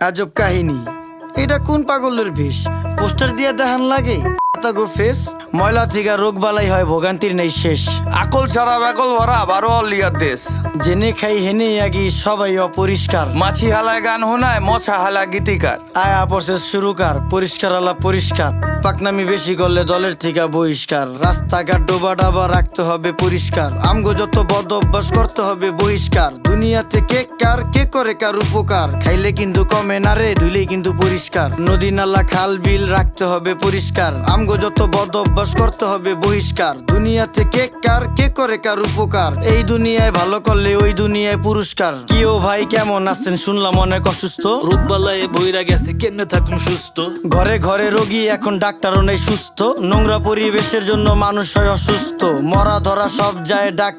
আজব কাহিনী, এটা কোন পাগলের বেশ? পোস্টার দিয়ে দেখান লাগে গো ফেস, ময়লা থেকে রোগ বালাই হয়, ভোগান্তির নেই শেষ। আকল ছাড়া বেকল ভরা বারো অলিয়ার দেশ। জেনে খাই হেনে আগি সবাই অপরিষ্কার। মাছি হালায় গান হোনায়, মশা হালা গীতিকার। আয়া প্রসেস শুরুকার, পরিষ্কার আলা পরিষ্কার। পাকনামি বেশি করলে দলের থেকে বহিষ্কার। রাস্তাঘাট ডোবা ডাবা রাখতে হবে পরিষ্কার। আমগো যত বদ অভ্যাস করতে হবে বহিষ্কার। দুনিয়াতে কে কার কে করে কার উপকার, খাইলে কিন্তু কমে না রে, ধুইলে কিন্তু পরিষ্কার। নদী নালা খাল বিল রাখতে হবে পরিষ্কার। আমগো যত বদ অভ্যাস করতে হবে বহিষ্কার। দুনিয়াতে কে কার কে করে কার উপকার, এই দুনিয়ায় ভালো করলে ওই দুনিয়ায় পুরস্কার। কি ও ভাই কেমন আছেন? শুনলাম অনেক অসুস্থ। রোগবালায় বইরা গেছে, কেমনে থাকুন সুস্থ? ঘরে ঘরে রোগী, এখন ডাক্তারও নেই সুস্থ। নোংরা পরিবেশের জন্য মানুষ হয় অসুস্থ। মরা ধরা সব যায় ডাক্তার